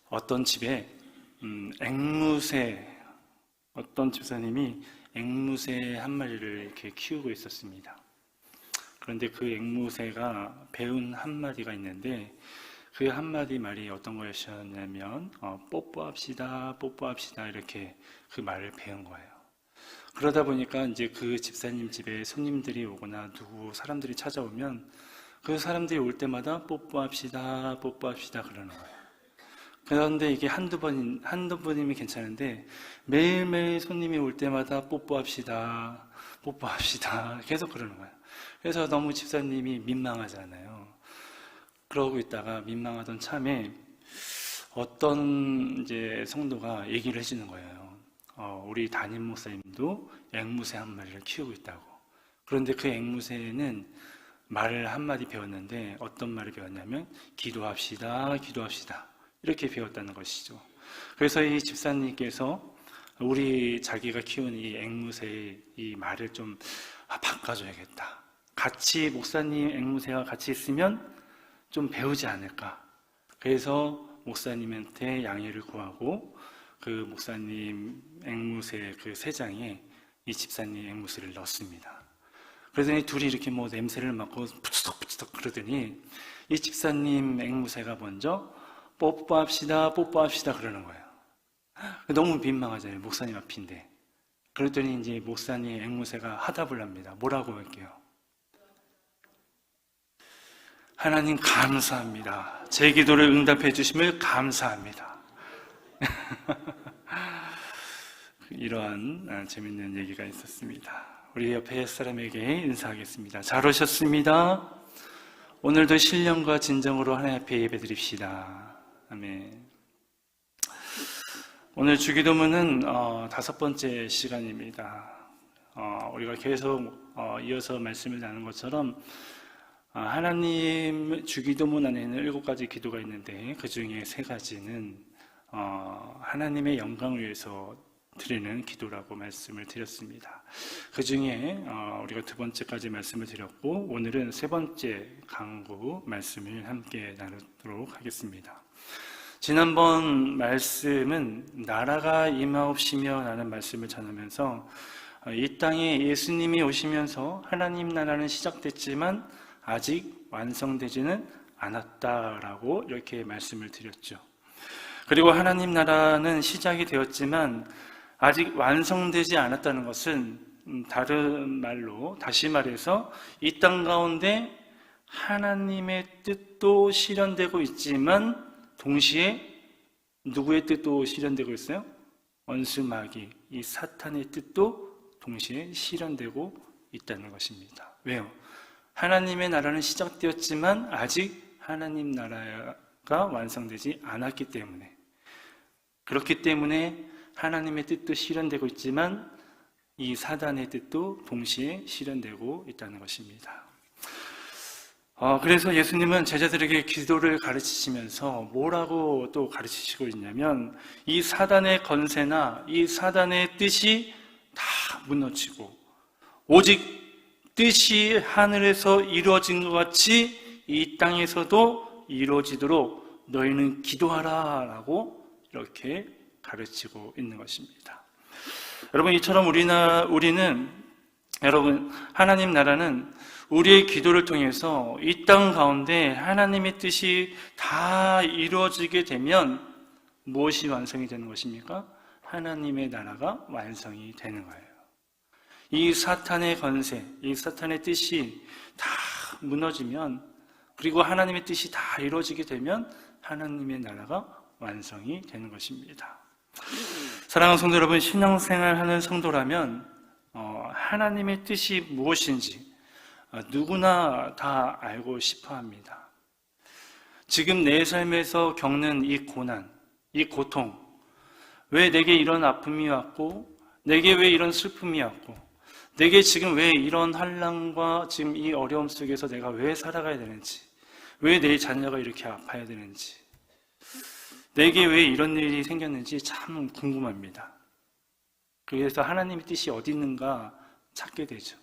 어떤 집에 어떤 집사님이 앵무새 한 마리를 이렇게 키우고 있었습니다. 그런데 그 앵무새가 배운 한 마디가 있는데 그 한 마디 말이 어떤 거였냐면 뽀뽀합시다, 뽀뽀합시다 이렇게 그 말을 배운 거예요. 그러다 보니까 이제 그 집사님 집에 손님들이 오거나 누구 사람들이 찾아오면 그 사람들이 올 때마다 뽀뽀합시다, 뽀뽀합시다 그러는 거예요. 그런데 이게 한두 번이면 괜찮은데 매일매일 손님이 올 때마다 뽀뽀합시다, 뽀뽀합시다 계속 그러는 거예요. 그래서 너무 집사님이 민망하잖아요. 그러고 있다가 민망하던 참에 어떤 이제 성도가 얘기를 해주는 거예요. 우리 담임 목사님도 앵무새 한 마리를 키우고 있다고. 그런데 그 앵무새는 말을 한마디 배웠는데 어떤 말을 배웠냐면 기도합시다, 기도합시다 이렇게 배웠다는 것이죠. 그래서 이 집사님께서 자기가 키운 이 앵무새의 이 말을 좀 바꿔줘야겠다. 같이 목사님 앵무새와 같이 있으면 좀 배우지 않을까. 그래서 목사님한테 양해를 구하고 그 목사님 앵무새 그 새장에 이 집사님 앵무새를 넣습니다. 그러더니 둘이 이렇게 뭐 냄새를 맡고 부치덕부치덕 그러더니 이 집사님 앵무새가 먼저 뽀뽀합시다, 뽀뽀합시다 그러는 거예요. 너무 민망하잖아요. 목사님 앞인데. 그랬더니 이제 목사님 앵무새가 화답을 합니다. 뭐라고 할게요? 하나님 감사합니다. 제 기도를 응답해 주심을 감사합니다. 이러한 재밌는 얘기가 있었습니다. 우리 옆에 사람에게 인사하겠습니다. 잘 오셨습니다. 오늘도 신령과 진정으로 하나님 앞에 예배드립시다. 아멘. 오늘 주기도문은 5번째 시간입니다. 우리가 계속 이어서 말씀을 나눈 것처럼 하나님 주기도문 안에는 7가지 기도가 있는데 그 중에 3가지는 하나님의 영광을 위해서 드리는 기도라고 말씀을 드렸습니다. 그 중에 우리가 2번째까지 말씀을 드렸고 오늘은 3번째 강구 말씀을 함께 나누도록 하겠습니다. 지난번 말씀은 나라가 임하옵시며 라는 말씀을 전하면서 이 땅에 예수님이 오시면서 하나님 나라는 시작됐지만 아직 완성되지는 않았다라고 이렇게 말씀을 드렸죠. 그리고 하나님 나라는 시작이 되었지만 아직 완성되지 않았다는 것은 다른 말로 다시 말해서 이 땅 가운데 하나님의 뜻도 실현되고 있지만 동시에 누구의 뜻도 실현되고 있어요? 원수 마귀, 이 사탄의 뜻도 동시에 실현되고 있다는 것입니다. 왜요? 하나님의 나라는 시작되었지만 아직 하나님 나라가 완성되지 않았기 때문에 그렇기 때문에 하나님의 뜻도 실현되고 있지만 이 사단의 뜻도 동시에 실현되고 있다는 것입니다. 그래서 예수님은 제자들에게 기도를 가르치시면서 뭐라고 또 가르치시고 있냐면 이 사단의 건세나 이 사단의 뜻이 다 무너지고 오직 뜻이 하늘에서 이루어진 것 같이 이 땅에서도 이루어지도록 너희는 기도하라 라고 이렇게 가르치고 있는 것입니다. 여러분 이처럼 우리는 하나님 나라는 우리의 기도를 통해서 이 땅 가운데 하나님의 뜻이 다 이루어지게 되면 무엇이 완성이 되는 것입니까? 하나님의 나라가 완성이 되는 거예요. 이 사탄의 건세, 이 사탄의 뜻이 다 무너지면 그리고 하나님의 뜻이 다 이루어지게 되면 하나님의 나라가 완성이 되는 것입니다. 사랑하는 성도 여러분, 신앙생활하는 성도라면 하나님의 뜻이 무엇인지 누구나 다 알고 싶어 합니다. 지금 내 삶에서 겪는 이 고난, 이 고통, 왜 내게 이런 아픔이 왔고 내게 왜 이런 슬픔이 왔고 내게 지금 왜 이런 환난과 지금 이 어려움 속에서 내가 왜 살아가야 되는지, 왜 내 자녀가 이렇게 아파야 되는지, 내게 왜 이런 일이 생겼는지 참 궁금합니다. 그래서 하나님의 뜻이 어디 있는가 찾게 되죠.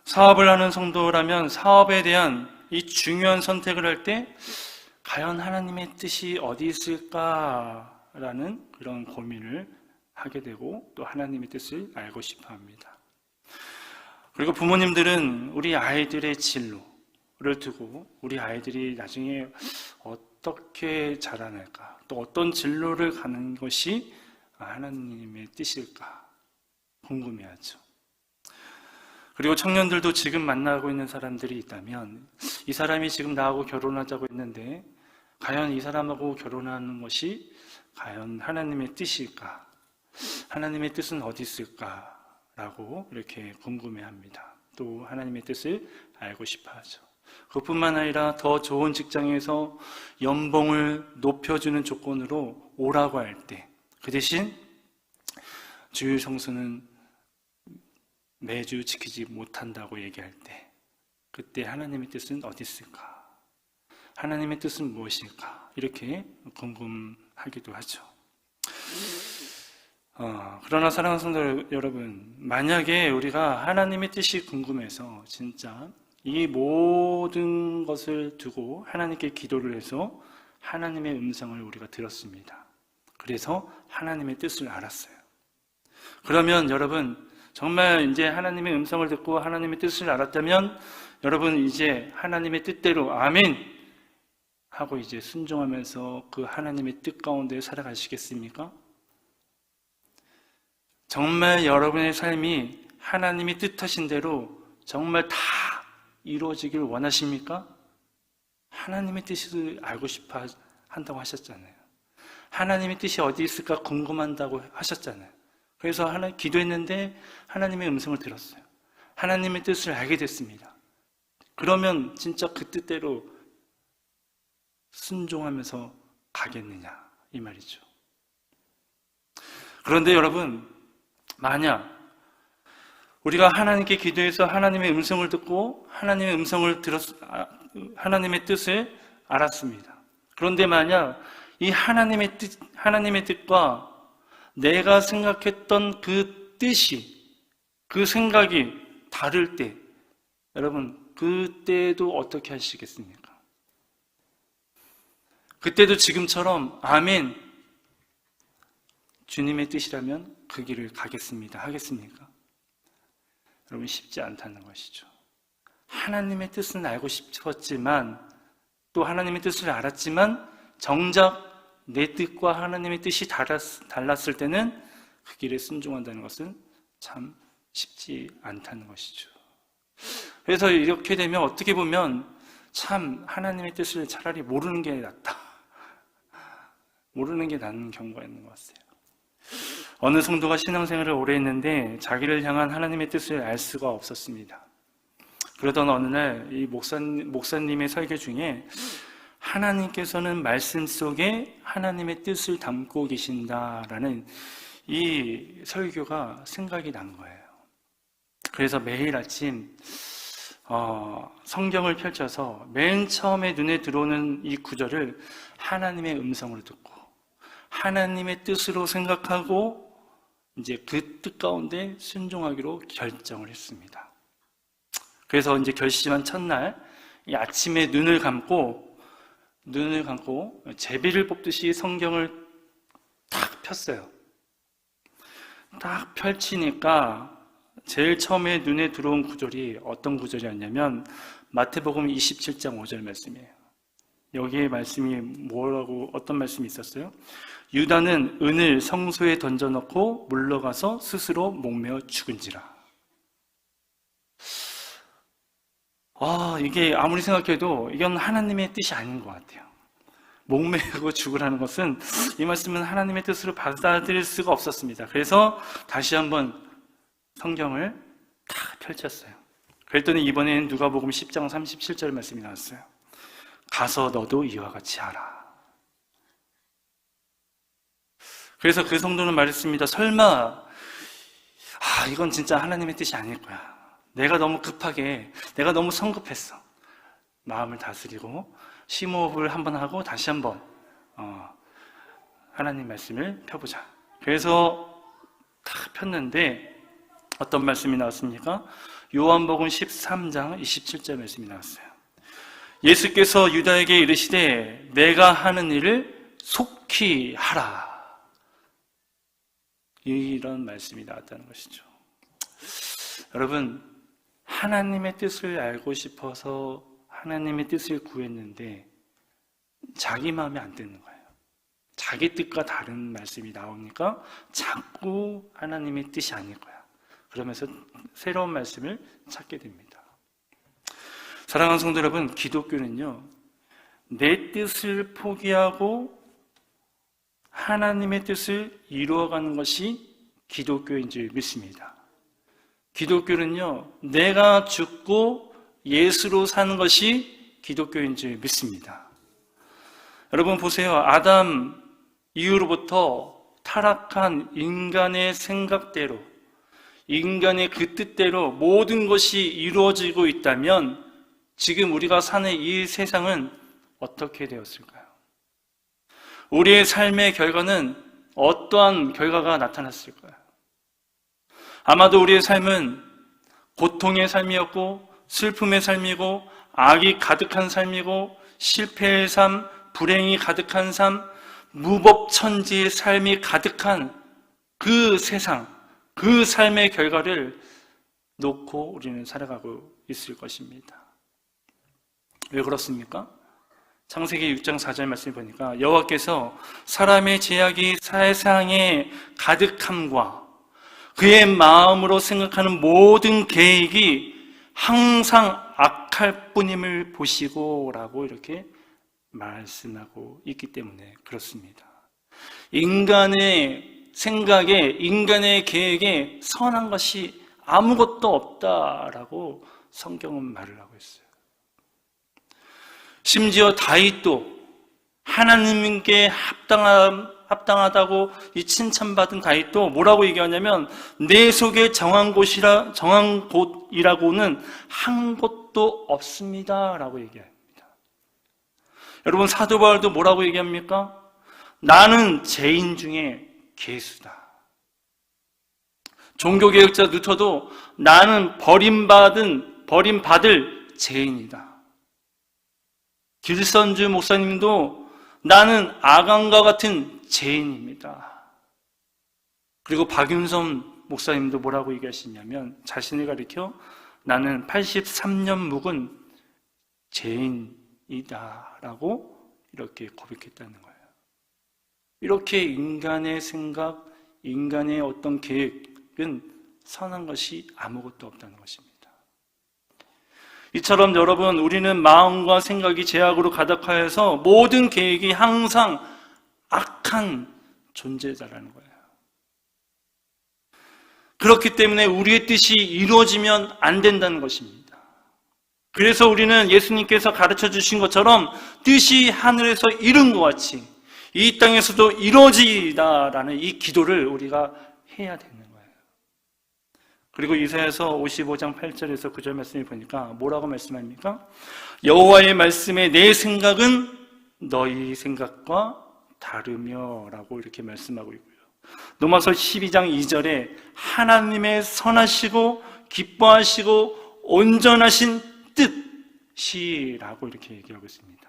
사업을 하는 성도라면 사업에 대한 이 중요한 선택을 할 때 과연 하나님의 뜻이 어디 있을까라는 그런 고민을 하게 되고 또 하나님의 뜻을 알고 싶어 합니다. 그리고 부모님들은 우리 아이들의 진로를 두고 우리 아이들이 나중에 어떻게 자라날까, 또 어떤 진로를 가는 것이 하나님의 뜻일까 궁금해하죠. 그리고 청년들도 지금 만나고 있는 사람들이 있다면 이 사람이 지금 나하고 결혼하자고 했는데 과연 이 사람하고 결혼하는 것이 과연 하나님의 뜻일까? 하나님의 뜻은 어디 있을까? 라고 이렇게 궁금해합니다. 또 하나님의 뜻을 알고 싶어하죠. 그뿐만 아니라 더 좋은 직장에서 연봉을 높여주는 조건으로 오라고 할 때, 그 대신 주일 성수는 매주 지키지 못한다고 얘기할 때, 그때 하나님의 뜻은 어디 있을까? 하나님의 뜻은 무엇일까? 이렇게 궁금하기도 하죠. 그러나 사랑하는 성도 여러분, 만약에 우리가 하나님의 뜻이 궁금해서 진짜 이 모든 것을 두고 하나님께 기도를 해서 하나님의 음성을 우리가 들었습니다. 그래서 하나님의 뜻을 알았어요. 그러면 여러분, 정말 이제 하나님의 음성을 듣고 하나님의 뜻을 알았다면 여러분 이제 하나님의 뜻대로 아멘 하고 이제 순종하면서 그 하나님의 뜻 가운데 살아가시겠습니까? 정말 여러분의 삶이 하나님이 뜻하신 대로 정말 다 이루어지길 원하십니까? 하나님의 뜻을 알고 싶어 한다고 하셨잖아요. 하나님의 뜻이 어디 있을까 궁금한다고 하셨잖아요. 그래서 기도했는데 하나님의 음성을 들었어요. 하나님의 뜻을 알게 됐습니다. 그러면 진짜 그 뜻대로 순종하면서 가겠느냐 이 말이죠. 그런데 여러분, 만약 우리가 하나님께 기도해서 하나님의 음성을 듣고 하나님의 음성을 하나님의 뜻을 알았습니다. 그런데 만약 이 하나님의 뜻과 내가 생각했던 그 뜻이, 그 생각이 다를 때, 여러분, 그때도 어떻게 하시겠습니까? 그때도 지금처럼 아멘, 주님의 뜻이라면 그 길을 가겠습니다 하겠습니까? 여러분, 쉽지 않다는 것이죠. 하나님의 뜻은 알고 싶었지만 또 하나님의 뜻을 알았지만 정작 내 뜻과 하나님의 뜻이 달랐을 때는 그 길에 순종한다는 것은 참 쉽지 않다는 것이죠. 그래서 이렇게 되면 어떻게 보면 참 하나님의 뜻을 차라리 모르는 게 낫다, 모르는 게 낫는 경우가 있는 것 같아요. 어느 성도가 신앙생활을 오래 했는데 자기를 향한 하나님의 뜻을 알 수가 없었습니다. 그러던 어느 날 이 목사님의 설교 중에 하나님께서는 말씀 속에 하나님의 뜻을 담고 계신다라는 이 설교가 생각이 난 거예요. 그래서 매일 아침 성경을 펼쳐서 맨 처음에 눈에 들어오는 이 구절을 하나님의 음성을 듣고 하나님의 뜻으로 생각하고 이제 그 뜻 가운데 순종하기로 결정을 했습니다. 그래서 이제 결심한 첫날 이 아침에 눈을 감고 제비를 뽑듯이 성경을 딱 폈어요. 딱 펼치니까 제일 처음에 눈에 들어온 구절이 어떤 구절이었냐면 마태복음 27장 5절 말씀이에요. 여기에 말씀이 어떤 말씀이 있었어요? 유다는 은을 성소에 던져놓고 물러가서 스스로 목매어 죽은지라. 이게 아무리 생각해도 이건 하나님의 뜻이 아닌 것 같아요. 목매고 죽으라는 것은, 이 말씀은 하나님의 뜻으로 받아들일 수가 없었습니다. 그래서 다시 한번 성경을 딱 펼쳤어요. 그랬더니 이번에는 누가복음 10장 37절 말씀이 나왔어요. 가서 너도 이와 같이 하라. 그래서 그 성도는 말했습니다. 설마 이건 진짜 하나님의 뜻이 아닐 거야. 내가 너무 성급했어. 마음을 다스리고 심호흡을 한번 하고 다시 한번 하나님 말씀을 펴보자. 그래서 딱 폈는데 어떤 말씀이 나왔습니까? 요한복음 13장 27절 말씀이 나왔어요. 예수께서 유다에게 이르시되 내가 하는 일을 속히 하라. 이런 말씀이 나왔다는 것이죠. 여러분, 하나님의 뜻을 알고 싶어서 하나님의 뜻을 구했는데 자기 마음에 안 드는 거예요. 자기 뜻과 다른 말씀이 나오니까 자꾸 하나님의 뜻이 아닐 거야. 그러면서 새로운 말씀을 찾게 됩니다. 사랑하는 성도 여러분, 기독교는요, 내 뜻을 포기하고 하나님의 뜻을 이루어가는 것이 기독교인 줄 믿습니다. 기독교는요, 내가 죽고 예수로 사는 것이 기독교인 줄 믿습니다. 여러분 보세요. 아담 이후로부터 타락한 인간의 생각대로, 인간의 그 뜻대로 모든 것이 이루어지고 있다면 지금 우리가 사는 이 세상은 어떻게 되었을까요? 우리의 삶의 결과는 어떠한 결과가 나타났을까요? 아마도 우리의 삶은 고통의 삶이었고 슬픔의 삶이고 악이 가득한 삶이고 실패의 삶, 불행이 가득한 삶, 무법천지의 삶이 가득한 그 세상, 그 삶의 결과를 놓고 우리는 살아가고 있을 것입니다. 왜 그렇습니까? 창세기 6장 4절 말씀을 보니까 여호와께서 사람의 죄악이 세상에 가득함과 그의 마음으로 생각하는 모든 계획이 항상 악할 뿐임을 보시고 라고 이렇게 말씀하고 있기 때문에 그렇습니다. 인간의 생각에, 인간의 계획에 선한 것이 아무것도 없다라고 성경은 말을 하고 있어요. 심지어 다윗도 하나님께 합당하다고 이 칭찬받은 다윗도 뭐라고 얘기하냐면 내 속에 정한 곳이라고는 한 곳도 없습니다 라고 얘기합니다. 여러분 사도 바울도 뭐라고 얘기합니까? 나는 죄인 중에 괴수다. 종교개혁자 루터도 나는 버림받을 죄인이다. 길선주 목사님도 나는 아간과 같은 죄인입니다. 그리고 박윤선 목사님도 뭐라고 얘기하시냐면 자신을 가리켜 나는 83년 묵은 죄인이다 라고 이렇게 고백했다는 거예요. 이렇게 인간의 생각, 인간의 어떤 계획은 선한 것이 아무것도 없다는 것입니다. 이처럼 여러분 우리는 마음과 생각이 죄악으로 가득하여서 모든 계획이 항상 악한 존재자라는 거예요. 그렇기 때문에 우리의 뜻이 이루어지면 안 된다는 것입니다. 그래서 우리는 예수님께서 가르쳐 주신 것처럼 뜻이 하늘에서 이룬 것 같이 이 땅에서도 이루어지다라는 이 기도를 우리가 해야 되는 거예요. 그리고 이사야서 55장 8절에서 9절 말씀을 보니까 뭐라고 말씀합니까? 여호와의 말씀에 내 생각은 너희 생각과 다르며 라고 이렇게 말씀하고 있고요. 로마서 12장 2절에 하나님의 선하시고 기뻐하시고 온전하신 뜻이라고 이렇게 얘기하고 있습니다.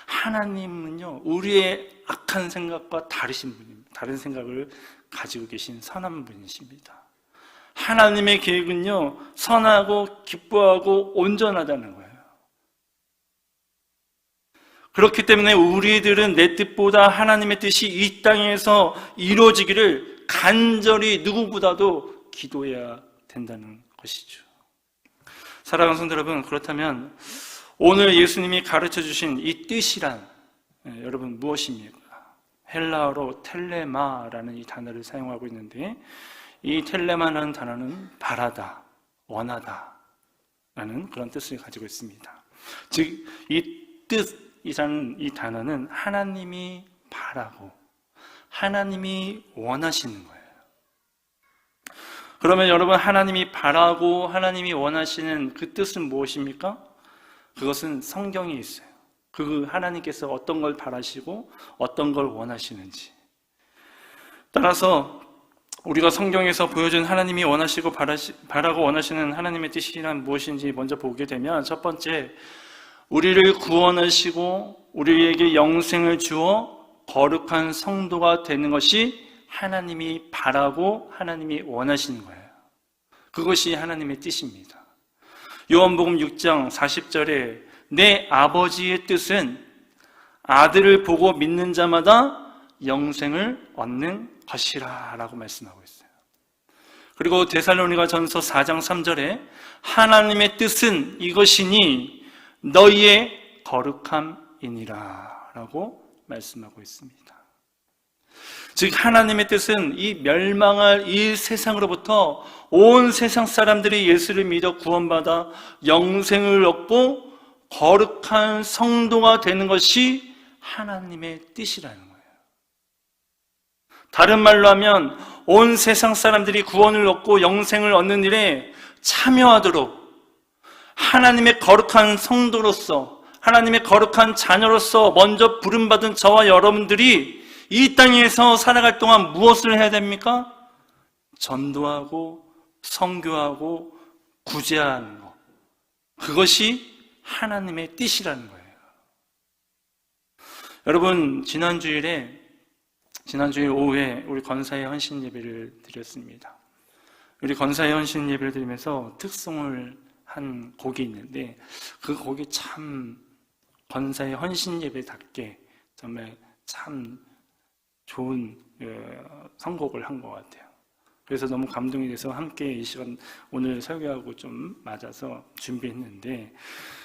하나님은요, 우리의 악한 생각과 다르신 분입니다. 다른 생각을 가지고 계신 선한 분이십니다. 하나님의 계획은요, 선하고 기뻐하고 온전하다는 거예요. 그렇기 때문에 우리들은 내 뜻보다 하나님의 뜻이 이 땅에서 이루어지기를 간절히 누구보다도 기도해야 된다는 것이죠. 사랑하는 성도 여러분, 그렇다면 오늘 예수님이 가르쳐 주신 이 뜻이란 여러분 무엇입니까? 헬라어로 텔레마라는 이 단어를 사용하고 있는데 이 텔레마라는 단어는 바라다, 원하다 라는 그런 뜻을 가지고 있습니다. 즉 이 뜻이라는 이 단어는 하나님이 바라고 하나님이 원하시는 거예요. 그러면 여러분 하나님이 바라고 하나님이 원하시는 그 뜻은 무엇입니까? 그것은 성경에 있어요. 그 하나님께서 어떤 걸 바라시고 어떤 걸 원하시는지. 따라서 우리가 성경에서 보여준 하나님이 원하시고 바라고 원하시는 하나님의 뜻이란 무엇인지 먼저 보게 되면 첫 번째, 우리를 구원하시고 우리에게 영생을 주어 거룩한 성도가 되는 것이 하나님이 바라고 하나님이 원하시는 거예요. 그것이 하나님의 뜻입니다. 요한복음 6장 40절에 내 아버지의 뜻은 아들을 보고 믿는 자마다 영생을 얻는 것이라 라고 말씀하고 있어요. 그리고 데살로니가 전서 4장 3절에 하나님의 뜻은 이것이니 너희의 거룩함이니라 라고 말씀하고 있습니다. 즉 하나님의 뜻은 이 멸망할 이 세상으로부터 온 세상 사람들이 예수를 믿어 구원받아 영생을 얻고 거룩한 성도가 되는 것이 하나님의 뜻이라는 거예요. 다른 말로 하면 온 세상 사람들이 구원을 얻고 영생을 얻는 일에 참여하도록 하나님의 거룩한 성도로서 하나님의 거룩한 자녀로서 먼저 부름받은 저와 여러분들이 이 땅에서 살아갈 동안 무엇을 해야 됩니까? 전도하고 선교하고 구제하는 것. 그것이 하나님의 뜻이라는 거예요. 여러분, 지난주일 오후에 우리 건사의 헌신 예배를 드렸습니다. 우리 건사의 헌신 예배를 드리면서 특송을 한 곡이 있는데 그 곡이 참 건사의 헌신 예배답게 정말 참 좋은 선곡을 한 것 같아요. 그래서 너무 감동이 돼서 함께 이 시간 오늘 설교하고 좀 맞아서 준비했는데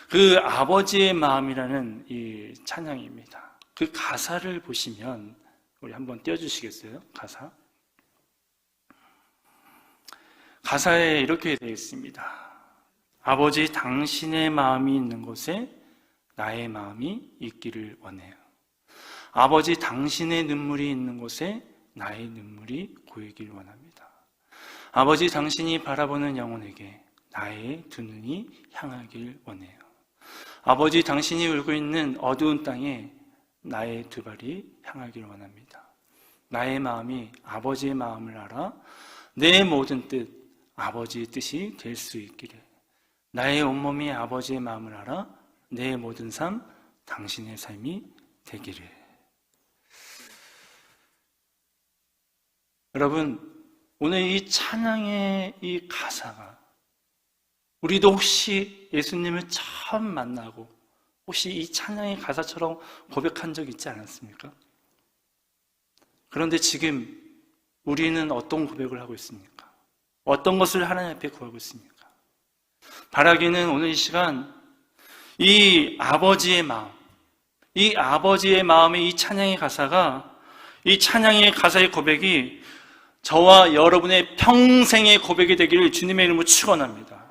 그 아버지의 마음이라는 이 찬양입니다. 그 가사를 보시면 우리 한번 띄워주시겠어요? 가사에 이렇게 되어 있습니다. 아버지 당신의 마음이 있는 곳에 나의 마음이 있기를 원해요. 아버지 당신의 눈물이 있는 곳에 나의 눈물이 고이길 원합니다. 아버지 당신이 바라보는 영혼에게 나의 두 눈이 향하길 원해요. 아버지 당신이 울고 있는 어두운 땅에 나의 두 발이 향하길 원합니다. 나의 마음이 아버지의 마음을 알아 내 모든 뜻 아버지의 뜻이 될 수 있기를. 나의 온몸이 아버지의 마음을 알아 내 모든 삶 당신의 삶이 되기를. 여러분, 오늘 이 찬양의 이 가사가 우리도 혹시 예수님을 처음 만나고 혹시 이 찬양의 가사처럼 고백한 적 있지 않았습니까? 그런데 지금 우리는 어떤 고백을 하고 있습니까? 어떤 것을 하나님 앞에 구하고 있습니까? 바라기는 오늘 이 시간 이 아버지의 마음의 이 찬양의 가사가 이 찬양의 가사의 고백이 저와 여러분의 평생의 고백이 되기를 주님의 이름으로 축원합니다.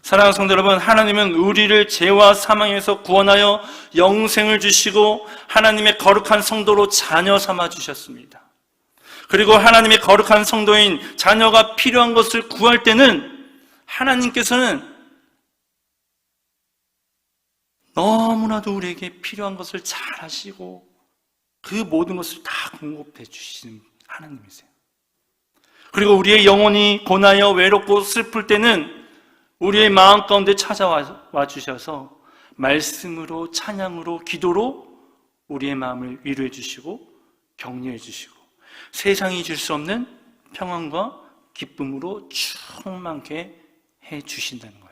사랑하는 성도 여러분, 하나님은 우리를 죄와 사망에서 구원하여 영생을 주시고 하나님의 거룩한 성도로 자녀 삼아 주셨습니다. 그리고 하나님의 거룩한 성도인 자녀가 필요한 것을 구할 때는 하나님께서는 너무나도 우리에게 필요한 것을 잘 아시고 그 모든 것을 다 공급해 주시는 하나님이세요. 그리고 우리의 영혼이 고나여 외롭고 슬플 때는 우리의 마음 가운데 찾아와 주셔서 말씀으로 찬양으로 기도로 우리의 마음을 위로해 주시고 격려해 주시고 세상이 줄 수 없는 평안과 기쁨으로 충만케 해 주신다는 거예요.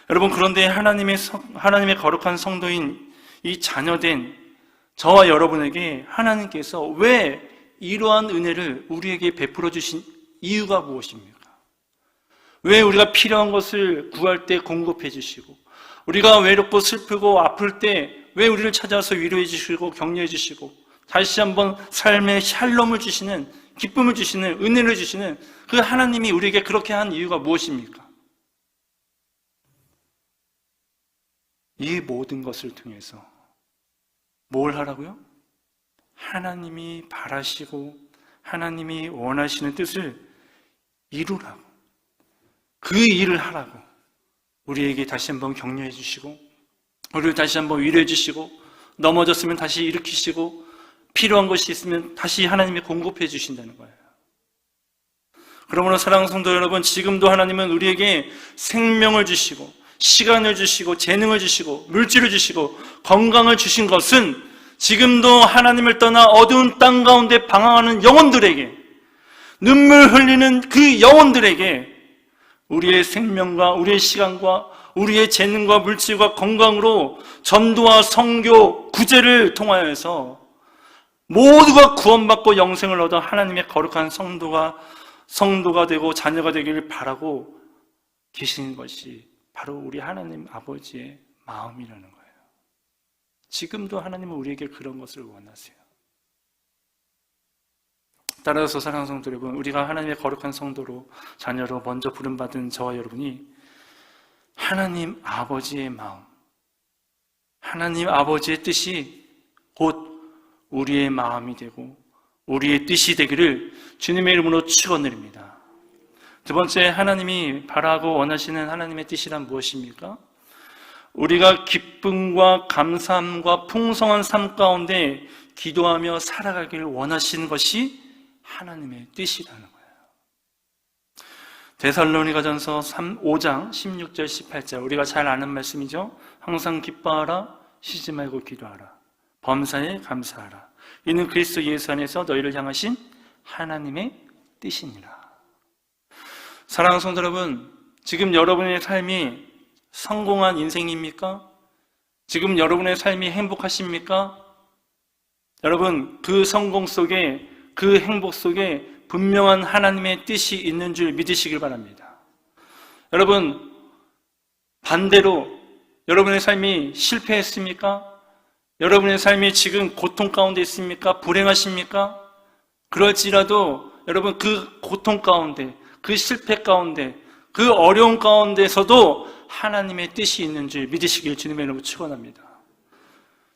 여러분, 그런데 하나님의 거룩한 성도인 이 자녀된 저와 여러분에게 하나님께서 왜 이러한 은혜를 우리에게 베풀어 주신 이유가 무엇입니까? 왜 우리가 필요한 것을 구할 때 공급해 주시고 우리가 외롭고 슬프고 아플 때 왜 우리를 찾아와서 위로해 주시고 격려해 주시고 다시 한번 삶의 샬롬을 주시는, 기쁨을 주시는, 은혜를 주시는 그 하나님이 우리에게 그렇게 한 이유가 무엇입니까? 이 모든 것을 통해서 뭘 하라고요? 하나님이 바라시고 하나님이 원하시는 뜻을 이루라고, 그 일을 하라고 우리에게 다시 한번 격려해 주시고 우리를 다시 한번 위로해 주시고 넘어졌으면 다시 일으키시고 필요한 것이 있으면 다시 하나님이 공급해 주신다는 거예요. 그러므로 사랑하는 성도 여러분, 지금도 하나님은 우리에게 생명을 주시고 시간을 주시고 재능을 주시고 물질을 주시고 건강을 주신 것은 지금도 하나님을 떠나 어두운 땅 가운데 방황하는 영혼들에게, 눈물 흘리는 그 영혼들에게 우리의 생명과 우리의 시간과 우리의 재능과 물질과 건강으로 전도와 선교, 구제를 통하여서 모두가 구원받고 영생을 얻어 하나님의 거룩한 성도가 되고 자녀가 되기를 바라고 계시는 것이 바로 우리 하나님 아버지의 마음이라는 거예요. 지금도 하나님은 우리에게 그런 것을 원하세요. 따라서 사랑하는 성도 여러분, 우리가 하나님의 거룩한 성도로, 자녀로 먼저 부름받은 저와 여러분이 하나님 아버지의 마음, 하나님 아버지의 뜻이 곧 우리의 마음이 되고 우리의 뜻이 되기를 주님의 이름으로 축원드립니다. 두 번째, 하나님이 바라고 원하시는 하나님의 뜻이란 무엇입니까? 우리가 기쁨과 감사함과 풍성한 삶 가운데 기도하며 살아가기를 원하시는 것이 하나님의 뜻이라는 거예요. 데살로니가전서 5장 16절 18절, 우리가 잘 아는 말씀이죠. 항상 기뻐하라, 쉬지 말고 기도하라, 범사에 감사하라, 이는 그리스도 예수 안에서 너희를 향하신 하나님의 뜻이니라. 사랑하는 성도 여러분, 지금 여러분의 삶이 성공한 인생입니까? 지금 여러분의 삶이 행복하십니까? 여러분, 그 성공 속에, 그 행복 속에 분명한 하나님의 뜻이 있는 줄 믿으시길 바랍니다. 여러분, 반대로 여러분의 삶이 실패했습니까? 여러분의 삶이 지금 고통 가운데 있습니까? 불행하십니까? 그럴지라도 여러분, 그 고통 가운데, 그 실패 가운데, 그 어려운 가운데서도 하나님의 뜻이 있는 줄 믿으시길 주님의 이름으로 축원합니다.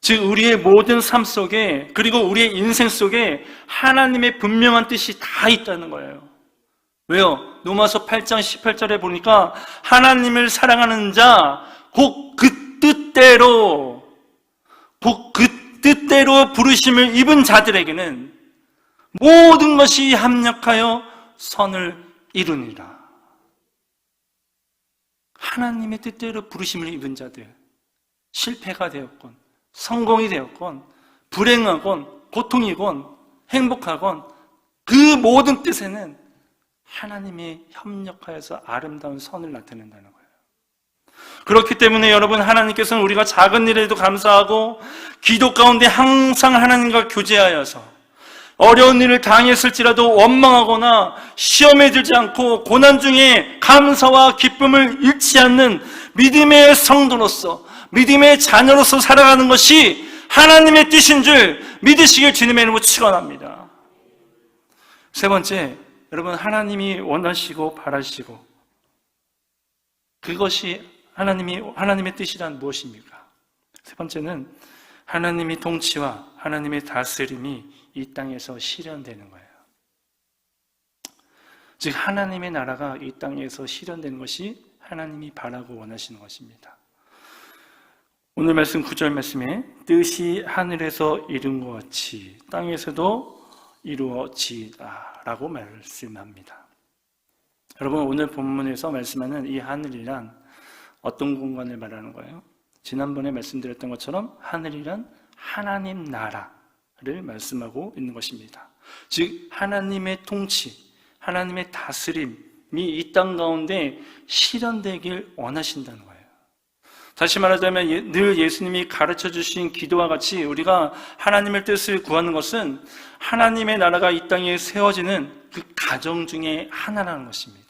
즉 우리의 모든 삶 속에, 그리고 우리의 인생 속에 하나님의 분명한 뜻이 다 있다는 거예요. 왜요? 로마서 8장 18절에 보니까 하나님을 사랑하는 자 곧 그 뜻대로 부르심을 입은 자들에게는 모든 것이 합력하여 선을 이루니라. 하나님의 뜻대로 부르심을 입은 자들, 실패가 되었건 성공이 되었건 불행하건 고통이건 행복하건 그 모든 뜻에는 하나님이 협력하여서 아름다운 선을 나타낸다는 거예요. 그렇기 때문에 여러분, 하나님께서는 우리가 작은 일에도 감사하고 기도 가운데 항상 하나님과 교제하여서 어려운 일을 당했을지라도 원망하거나 시험에 들지 않고 고난 중에 감사와 기쁨을 잃지 않는 믿음의 성도로서, 믿음의 자녀로서 살아가는 것이 하나님의 뜻인 줄 믿으시길 주님의 이름으로 축원합니다. 세 번째, 여러분, 하나님이 원하시고 바라시고 그것이 하나님의 뜻이란 무엇입니까? 세 번째는 하나님의 통치와 하나님의 다스림이 이 땅에서 실현되는 거예요. 즉 하나님의 나라가 이 땅에서 실현되는 것이 하나님이 바라고 원하시는 것입니다. 오늘 말씀 9절 말씀에 뜻이 하늘에서 이룬 것 같이 땅에서도 이루어지다 라고 말씀합니다. 여러분, 오늘 본문에서 말씀하는 이 하늘이란 어떤 공간을 말하는 거예요? 지난번에 말씀드렸던 것처럼 하늘이란 하나님 나라를 말씀하고 있는 것입니다. 즉 하나님의 통치, 하나님의 다스림이 이 땅 가운데 실현되길 원하신다는 거예요. 다시 말하자면 늘 예수님이 가르쳐 주신 기도와 같이 우리가 하나님의 뜻을 구하는 것은 하나님의 나라가 이 땅에 세워지는 그 가정 중에 하나라는 것입니다.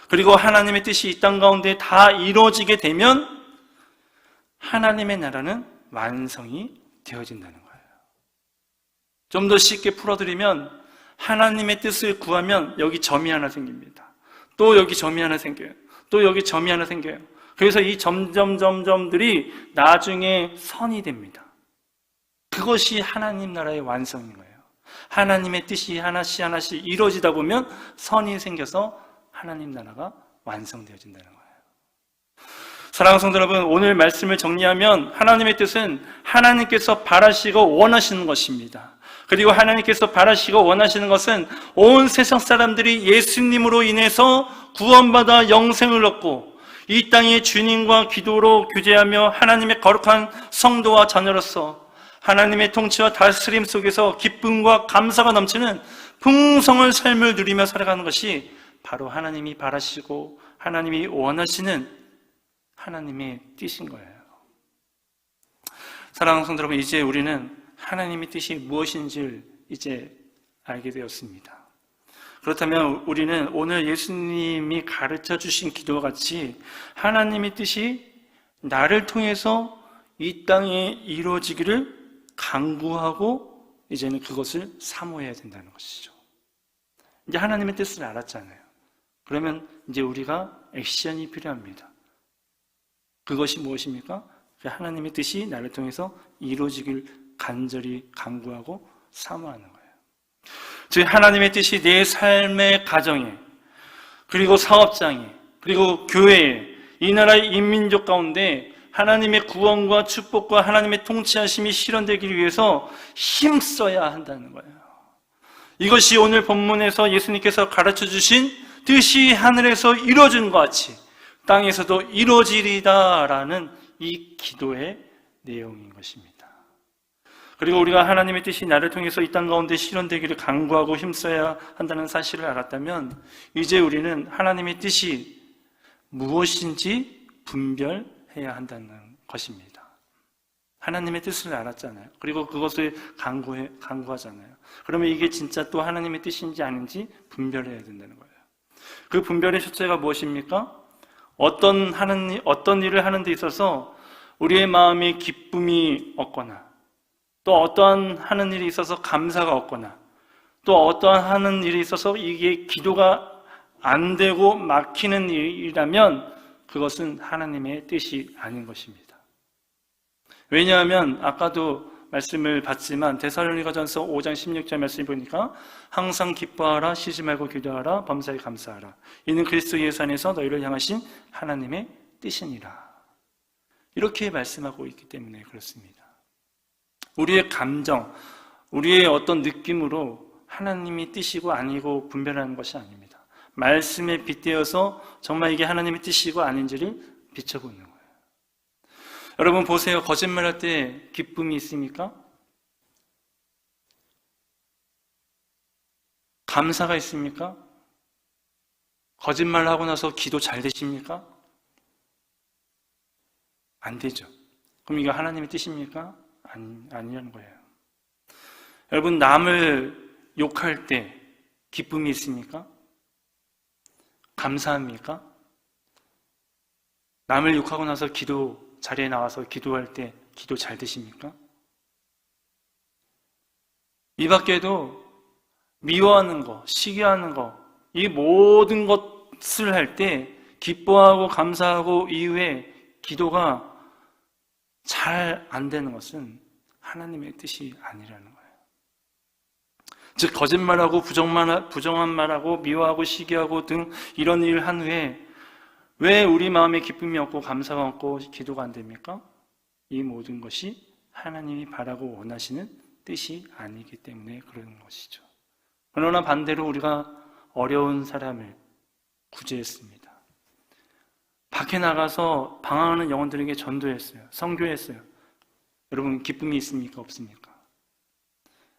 그리고 하나님의 뜻이 이 땅 가운데 다 이루어지게 되면 하나님의 나라는 완성이 되어진다는 거예요. 좀 더 쉽게 풀어드리면 하나님의 뜻을 구하면 여기 점이 하나 생깁니다. 또 여기 점이 하나 생겨요. 또 여기 점이 하나 생겨요. 그래서 이 점점점점들이 나중에 선이 됩니다. 그것이 하나님 나라의 완성인 거예요. 하나님의 뜻이 하나씩 하나씩 이루어지다 보면 선이 생겨서 하나님 나라가 완성되어진다는 거예요. 사랑하는 성도 여러분, 오늘 말씀을 정리하면 하나님의 뜻은 하나님께서 바라시고 원하시는 것입니다. 그리고 하나님께서 바라시고 원하시는 것은 온 세상 사람들이 예수님으로 인해서 구원받아 영생을 얻고 이 땅의 주님과 기도로 교제하며 하나님의 거룩한 성도와 자녀로서 하나님의 통치와 다스림 속에서 기쁨과 감사가 넘치는 풍성한 삶을 누리며 살아가는 것이 바로 하나님이 바라시고 하나님이 원하시는 하나님의 뜻인 거예요. 사랑하는 성도 여러분, 이제 우리는 하나님의 뜻이 무엇인지를 이제 알게 되었습니다. 그렇다면 우리는 오늘 예수님이 가르쳐 주신 기도와 같이 하나님의 뜻이 나를 통해서 이 땅에 이루어지기를 간구하고 이제는 그것을 사모해야 된다는 것이죠. 이제 하나님의 뜻을 알았잖아요. 그러면 이제 우리가 액션이 필요합니다. 그것이 무엇입니까? 하나님의 뜻이 나를 통해서 이루어지길 간절히 간구하고 사모하는 거예요. 즉 하나님의 뜻이 내 삶의 가정에, 그리고 사업장에, 그리고 교회에, 이 나라의 인민족 가운데 하나님의 구원과 축복과 하나님의 통치하심이 실현되기 위해서 힘써야 한다는 거예요. 이것이 오늘 본문에서 예수님께서 가르쳐 주신 뜻이 하늘에서 이루어진 것 같이 땅에서도 이루어지리다라는 이 기도의 내용인 것입니다. 그리고 우리가 하나님의 뜻이 나를 통해서 이 땅 가운데 실현되기를 간구하고 힘써야 한다는 사실을 알았다면 이제 우리는 하나님의 뜻이 무엇인지 분별해야 한다는 것입니다. 하나님의 뜻을 알았잖아요. 그리고 그것을 간구하잖아요. 그러면 이게 진짜 또 하나님의 뜻인지 아닌지 분별해야 된다는 거예요. 그 분별의 첫째가 무엇입니까? 어떤 일을 하는 데 있어서 우리의 마음에 기쁨이 없거나 또 어떠한 하는 일이 있어서 감사가 없거나 또 어떠한 하는 일이 있어서 이게 기도가 안 되고 막히는 일이라면 그것은 하나님의 뜻이 아닌 것입니다. 왜냐하면 아까도 말씀을 봤지만 데살로니가전서 5장 16절 말씀을 보니까 항상 기뻐하라, 쉬지 말고 기도하라, 범사에 감사하라. 이는 그리스도 예수 안에서 너희를 향하신 하나님의 뜻이니라. 이렇게 말씀하고 있기 때문에 그렇습니다. 우리의 감정, 우리의 어떤 느낌으로 하나님이 뜻이고 아니고 분별하는 것이 아닙니다. 말씀에 빗대어서 정말 이게 하나님의 뜻이고 아닌지를 비춰보는 거예요. 여러분 보세요. 거짓말할 때 기쁨이 있습니까? 감사가 있습니까? 거짓말을 하고 나서 기도 잘 되십니까? 안 되죠. 그럼 이거 하나님의 뜻입니까? 아니라는 거예요. 여러분 남을 욕할 때 기쁨이 있습니까? 감사합니까? 남을 욕하고 나서 기도 자리에 나와서 기도할 때 기도 잘 되십니까? 이 밖에도 미워하는 거, 시기하는 거, 이 모든 것을 할 때 기뻐하고 감사하고 이후에 기도가 잘 안 되는 것은 하나님의 뜻이 아니라는 거예요. 즉 거짓말하고 부정한 말하고 미워하고 시기하고 등 이런 일을 한 후에 왜 우리 마음에 기쁨이 없고 감사가 없고 기도가 안 됩니까? 이 모든 것이 하나님이 바라고 원하시는 뜻이 아니기 때문에 그러는 것이죠. 그러나 반대로 우리가 어려운 사람을 구제했습니다. 밖에 나가서 방황하는 영혼들에게 전도했어요. 선교했어요. 여러분 기쁨이 있습니까? 없습니까?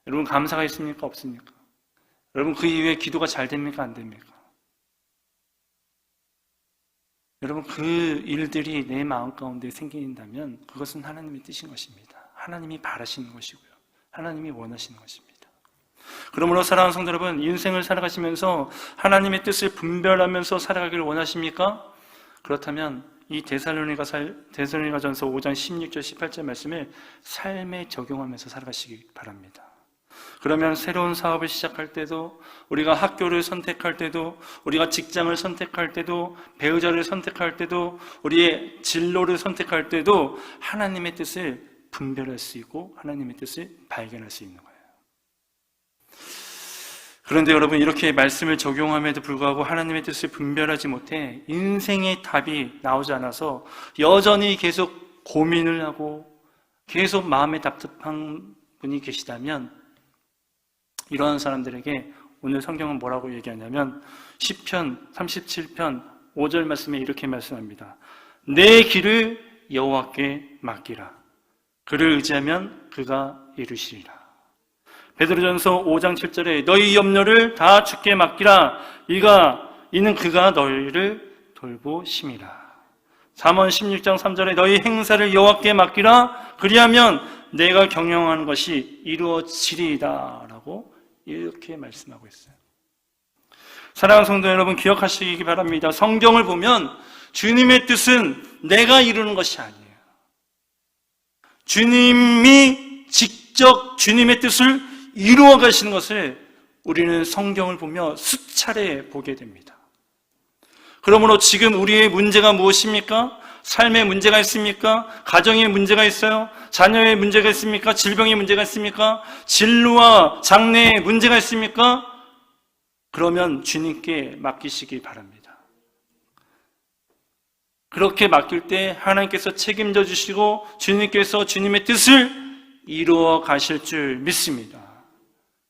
여러분 감사가 있습니까? 없습니까? 여러분 그 이후에 기도가 잘 됩니까? 안 됩니까? 여러분 그 일들이 내 마음 가운데 생긴다면 그것은 하나님의 뜻인 것입니다. 하나님이 바라시는 것이고요. 하나님이 원하시는 것입니다. 그러므로 사랑하는 성도 여러분, 인생을 살아가시면서 하나님의 뜻을 분별하면서 살아가기를 원하십니까? 그렇다면 이 데살로니가전서 5장 16절 18절 말씀을 삶에 적용하면서 살아가시기 바랍니다. 그러면 새로운 사업을 시작할 때도, 우리가 학교를 선택할 때도, 우리가 직장을 선택할 때도, 배우자를 선택할 때도, 우리의 진로를 선택할 때도 하나님의 뜻을 분별할 수 있고 하나님의 뜻을 발견할 수 있는 거예요. 그런데 여러분 이렇게 말씀을 적용함에도 불구하고 하나님의 뜻을 분별하지 못해 인생의 답이 나오지 않아서 여전히 계속 고민을 하고 계속 마음에 답답한 분이 계시다면 이러한 사람들에게 오늘 성경은 뭐라고 얘기하냐면 시편 37편 5절 말씀에 이렇게 말씀합니다. 내 길을 여호와께 맡기라. 그를 의지하면 그가 이루시리라. 베드로전서 5장 7절에 너희 염려를 다 주께 맡기라. 이는 그가 너희를 돌보심이라. 잠언 16장 3절에 너희 행사를 여호와께 맡기라. 그리하면 내가 경영하는 것이 이루어지리이다 라고 이렇게 말씀하고 있어요. 사랑하는 성도 여러분, 기억하시기 바랍니다. 성경을 보면 주님의 뜻은 내가 이루는 것이 아니에요. 주님이 직접 주님의 뜻을 이루어 가시는 것을 우리는 성경을 보며 수차례 보게 됩니다. 그러므로 지금 우리의 문제가 무엇입니까? 삶에 문제가 있습니까? 가정에 문제가 있어요? 자녀의 문제가 있습니까? 질병의 문제가 있습니까? 진로와 장래에 문제가 있습니까? 그러면 주님께 맡기시기 바랍니다. 그렇게 맡길 때 하나님께서 책임져 주시고 주님께서 주님의 뜻을 이루어 가실 줄 믿습니다.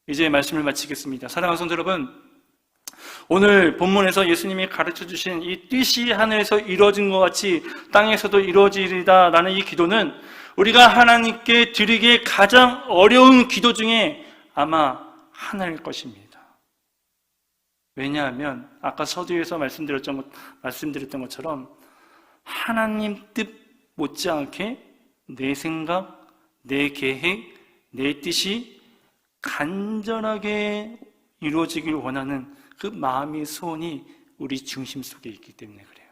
이제 말씀을 마치겠습니다. 사랑하는 성도 여러분, 오늘 본문에서 예수님이 가르쳐 주신 이 뜻이 하늘에서 이루어진 것 같이 땅에서도 이루어지리다 라는 이 기도는 우리가 하나님께 드리기에 가장 어려운 기도 중에 아마 하나일 것입니다. 왜냐하면 아까 서두에서 말씀드렸던 것처럼 하나님 뜻 못지않게 내 생각, 내 계획, 내 뜻이 간절하게 이루어지길 원하는 그 마음의 소원이 우리 중심 속에 있기 때문에 그래요.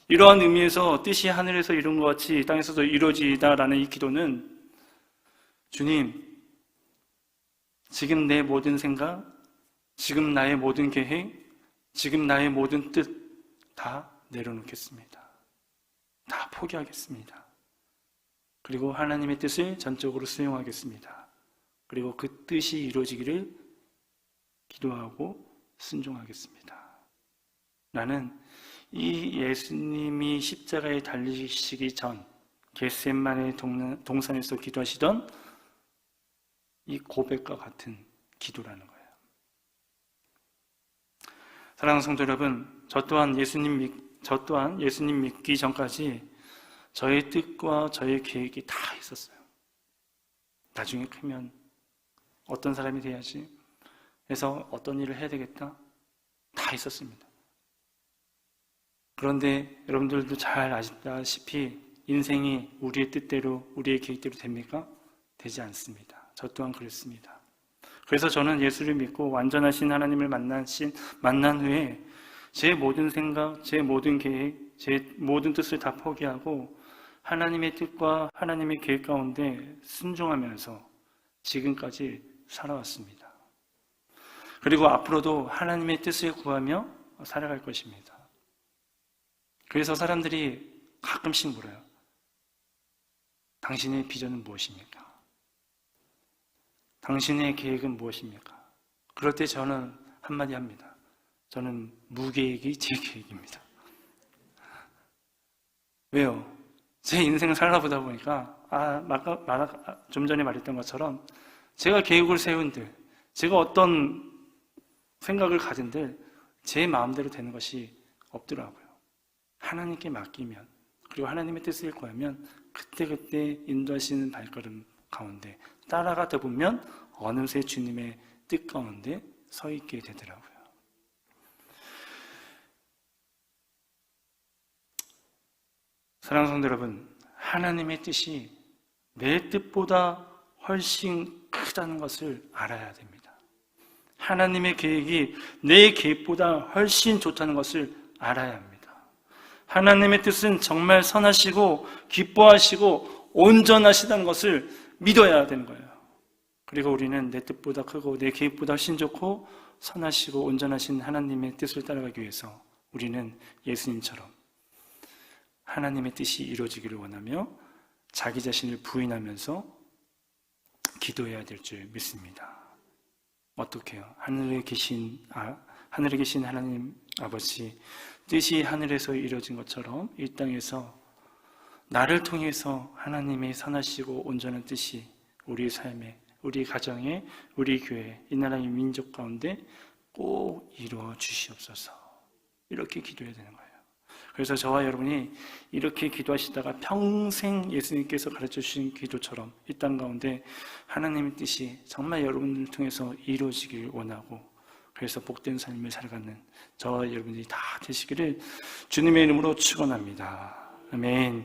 이러한 의미에서 뜻이 하늘에서 이룬 것 같이 땅에서도 이루어지다라는 이 기도는 주님, 지금 내 모든 생각, 지금 나의 모든 계획, 지금 나의 모든 뜻 다 내려놓겠습니다. 다 포기하겠습니다. 그리고 하나님의 뜻을 전적으로 수용하겠습니다. 그리고 그 뜻이 이루어지기를 기도하고 순종하겠습니다. 나는 이 예수님이 십자가에 달리시기 전 겟세마네 동산에서 기도하시던 이 고백과 같은 기도라는 거예요. 사랑하는 성도 여러분, 저 또한 예수님 믿기 전까지 저의 뜻과 저의 계획이 다 있었어요. 나중에 크면 어떤 사람이 돼야지 해서 어떤 일을 해야 되겠다, 다 있었습니다. 그런데 여러분들도 잘 아시다시피 인생이 우리의 뜻대로, 우리의 계획대로 됩니까? 되지 않습니다. 저 또한 그랬습니다. 그래서 저는 예수를 믿고 완전하신 하나님을 만난 후에 제 모든 생각, 제 모든 계획, 제 모든 뜻을 다 포기하고 하나님의 뜻과 하나님의 계획 가운데 순종하면서 지금까지 살아왔습니다. 그리고 앞으로도 하나님의 뜻을 구하며 살아갈 것입니다. 그래서 사람들이 가끔씩 물어요. 당신의 비전은 무엇입니까? 당신의 계획은 무엇입니까? 그럴 때 저는 한마디 합니다. 저는 무계획이 제 계획입니다. 왜요? 제 인생을 살아보다 보니까 좀 전에 말했던 것처럼 제가 계획을 세운들, 제가 어떤 생각을 가진들 제 마음대로 되는 것이 없더라고요. 하나님께 맡기면, 그리고 하나님의 뜻을 구하면 그때그때 인도하시는 발걸음 가운데 따라가다 보면 어느새 주님의 뜻 가운데 서 있게 되더라고요. 사랑하는 성도 여러분, 하나님의 뜻이 내 뜻보다 훨씬 크다는 것을 알아야 됩니다. 하나님의 계획이 내 계획보다 훨씬 좋다는 것을 알아야 합니다. 하나님의 뜻은 정말 선하시고 기뻐하시고 온전하시다는 것을 믿어야 되는 거예요. 그리고 우리는 내 뜻보다 크고 내 계획보다 훨씬 좋고 선하시고 온전하신 하나님의 뜻을 따라가기 위해서 우리는 예수님처럼 하나님의 뜻이 이루어지기를 원하며 자기 자신을 부인하면서 기도해야 될 줄 믿습니다. 어떻게 해요? 하늘에 계신 하나님 아버지, 뜻이 하늘에서 이루어진 것처럼 이 땅에서 나를 통해서 하나님의 선하시고 온전한 뜻이 우리 삶에, 우리 가정에, 우리 교회, 이 나라의 민족 가운데 꼭 이루어 주시옵소서. 이렇게 기도해야 되는 거예요. 그래서 저와 여러분이 이렇게 기도하시다가 평생 예수님께서 가르쳐 주신 기도처럼 이 땅 가운데 하나님의 뜻이 정말 여러분을 통해서 이루어지길 원하고, 그래서 복된 삶을 살아가는 저와 여러분들이 다 되시기를 주님의 이름으로 축원합니다. 아멘.